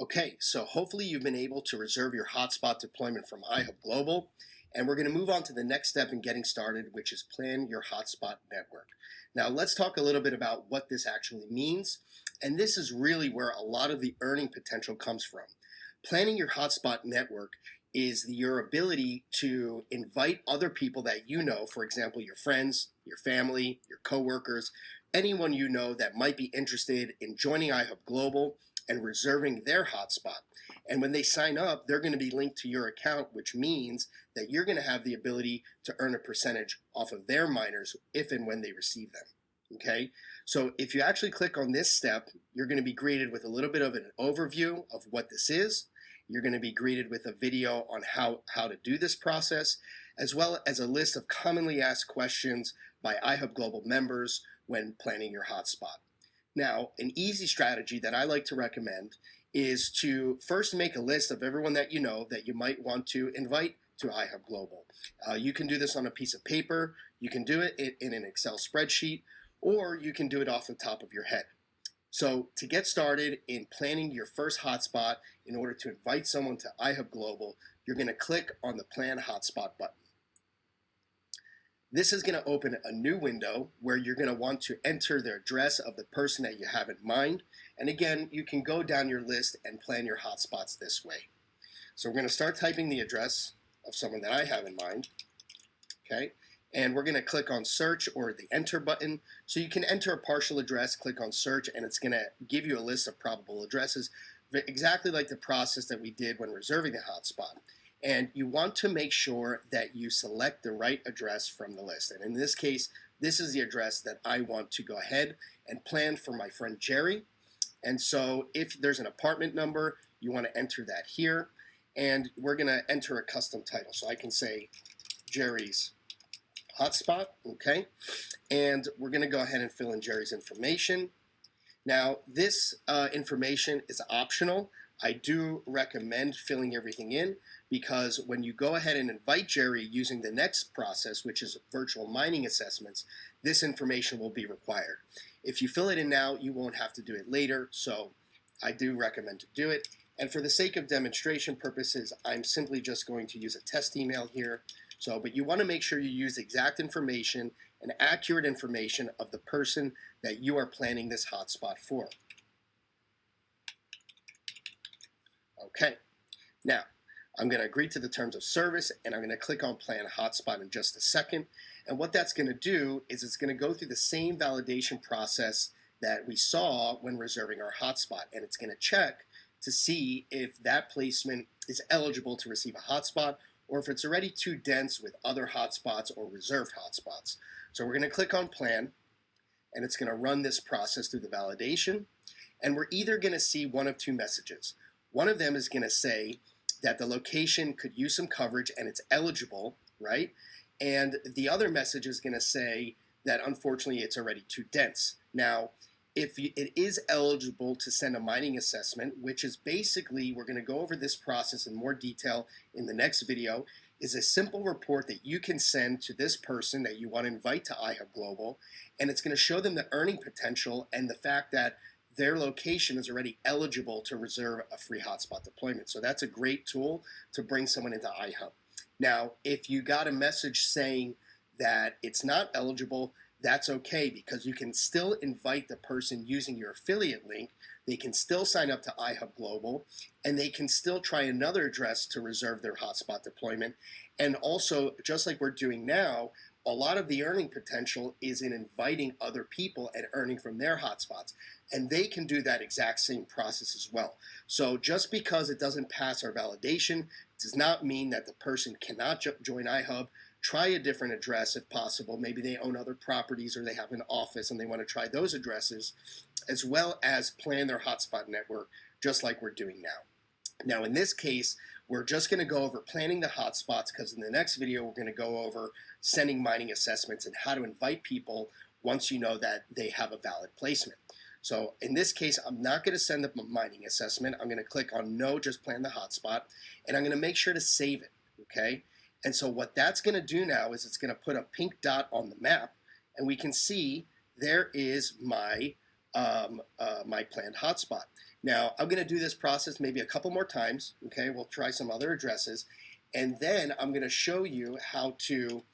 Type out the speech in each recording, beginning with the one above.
Okay, so hopefully you've been able to reserve your hotspot deployment from iHub Global, and we're going to move on to the next step in getting started, which is plan your hotspot network. Now, let's talk a little bit about what this actually means, and this is really where a lot of the earning potential comes from. Planning your hotspot network is your ability to invite other people that you know, for example, your friends, your family, your coworkers, anyone you know that might be interested in joining iHub Global and reserving their hotspot. And when they sign up, they're going to be linked to your account, which means that you're going to have the ability to earn a percentage off of their miners if and when they receive them. Okay, so if you actually click on this step, you're going to be greeted with a little bit of an overview of what this is. You're going to be greeted with a video on how to do this process, as well as a list of commonly asked questions by iHub Global members when planning your hotspot. Now, an easy strategy that I like to recommend is to first make a list of everyone that you know that you might want to invite to iHub Global. You can do this on a piece of paper, you can do it in an Excel spreadsheet, or you can do it off the top of your head. So to get started in planning your first hotspot in order to invite someone to iHub Global, you're going to click on the Plan Hotspot button. This is going to open a new window where you're going to want to enter the address of the person that you have in mind. And again, you can go down your list and plan your hotspots this way. So we're going to start typing the address of someone that I have in mind. Okay. And we're going to click on search or the enter button. So you can enter a partial address, click on search, and it's going to give you a list of probable addresses, exactly like the process that we did when reserving the hotspot. And you want to make sure that you select the right address from the list. And in this case, this is the address that I want to go ahead and plan for my friend Jerry. And so if there's an apartment number, you want to enter that here. And we're going to enter a custom title. So I can say Jerry's hotspot, okay? And we're going to go ahead and fill in Jerry's information. Now, this information is optional. I do recommend filling everything in because when you go ahead and invite Jerry using the next process, which is virtual mining assessments, this information will be required. If you fill it in now, you won't have to do it later, so I do recommend to do it. And for the sake of demonstration purposes, I'm simply just going to use a test email here. But you want to make sure you use exact information and accurate information of the person that you are planning this hotspot for. Okay, now I'm going to agree to the terms of service and I'm going to click on Plan Hotspot in just a second. And what that's going to do is it's going to go through the same validation process that we saw when reserving our hotspot. And it's going to check to see if that placement is eligible to receive a hotspot or if it's already too dense with other hotspots or reserved hotspots. So we're going to click on Plan and it's going to run this process through the validation. And we're either going to see one of two messages. One of them is going to say that the location could use some coverage and it's eligible, right? And the other message is going to say that unfortunately it's already too dense. Now, if it is eligible to send a mining assessment, which is basically, we're going to go over this process in more detail in the next video, is a simple report that you can send to this person that you want to invite to iHub Global, and it's going to show them the earning potential and the fact that their location is already eligible to reserve a free hotspot deployment. So that's a great tool to bring someone into iHub. Now, if you got a message saying that it's not eligible, that's okay because you can still invite the person using your affiliate link. They can still sign up to iHub Global and they can still try another address to reserve their hotspot deployment. And also, just like we're doing now, a lot of the earning potential is in inviting other people and earning from their hotspots. And they can do that exact same process as well. So just because it doesn't pass our validation does not mean that the person cannot join iHub. Try a different address if possible. Maybe they own other properties or they have an office and they want to try those addresses, as well as plan their hotspot network just like we're doing now. Now in this case, we're just going to go over planning the hotspots because in the next video we're going to go over sending mining assessments and how to invite people once you know that they have a valid placement. So in this case, I'm not going to send a mining assessment. I'm going to click on No, just plan the hotspot, and I'm going to make sure to save it, okay? And so what that's going to do now is it's going to put a pink dot on the map, and we can see there is my my planned hotspot. Now, I'm going to do this process maybe a couple more times. Okay, we'll try some other addresses. And then I'm going to show you how to,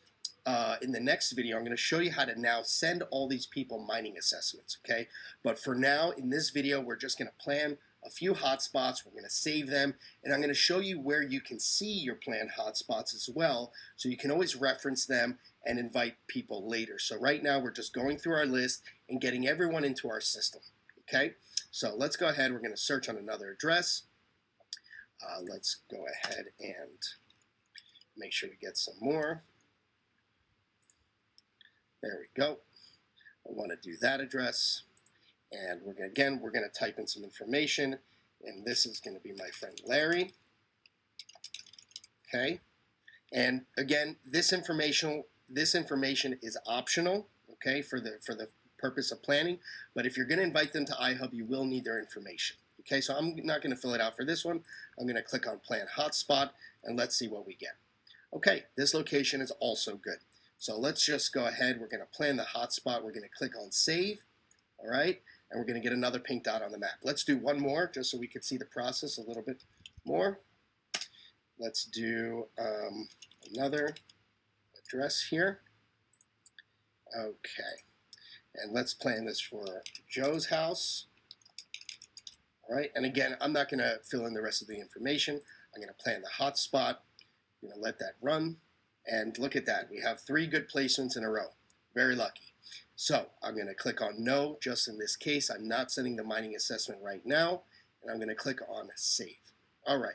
in the next video, I'm going to show you how to now send all these people mining assessments. Okay, but for now, in this video, we're just going to plan a few hotspots. We're going to save them, and I'm going to show you where you can see your planned hotspots as well, so you can always reference them and invite people later. So right now we're just going through our list and getting everyone into our system. Okay, so let's go ahead. We're going to search on another address. Let's go ahead and make sure we get some more. There we go. I want to do that address. And we're going to type in some information, and this is going to be my friend Larry. Okay, and again, this information is optional. Okay, for the purpose of planning. But if you're going to invite them to iHub, you will need their information. Okay, so I'm not going to fill it out for this one. I'm going to click on Plan Hotspot, and let's see what we get. Okay, this location is also good. So let's just go ahead. We're going to plan the hotspot. We're going to click on Save. All right. And we're going to get another pink dot on the map. Let's do one more just so we can see the process a little bit more. Let's do another address here. Okay. And let's plan this for Joe's house. All right. And again, I'm not going to fill in the rest of the information. I'm going to plan the hotspot. I'm going to let that run. And look at that. We have 3 good placements in a row. Very lucky. So I'm going to click on No, just in this case. I'm not sending the mining assessment right now, and I'm going to click on Save. All right,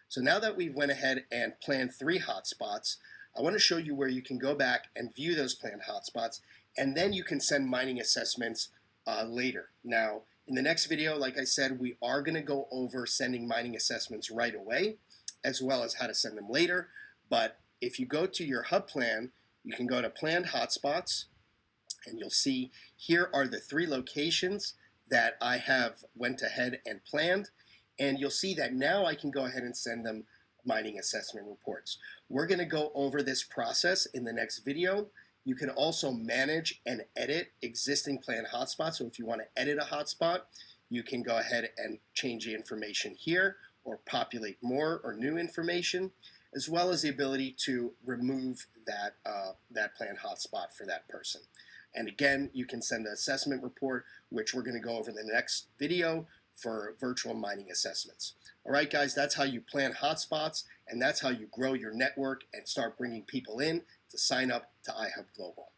so now that we've went ahead and planned 3 hotspots, I want to show you where you can go back and view those planned hotspots, and then you can send mining assessments later. Now, in the next video, like I said, we are going to go over sending mining assessments right away, as well as how to send them later. But if you go to your hub plan, you can go to Planned Hotspots, and you'll see here are the 3 locations that I have went ahead and planned. And you'll see that now I can go ahead and send them mining assessment reports. We're going to go over this process in the next video. You can also manage and edit existing planned hotspots. So if you want to edit a hotspot, you can go ahead and change the information here or populate more or new information, as well as the ability to remove that planned hotspot for that person. And again, you can send an assessment report, which we're going to go over in the next video for virtual mining assessments. All right, guys, that's how you plan hotspots, and that's how you grow your network and start bringing people in to sign up to iHub Global.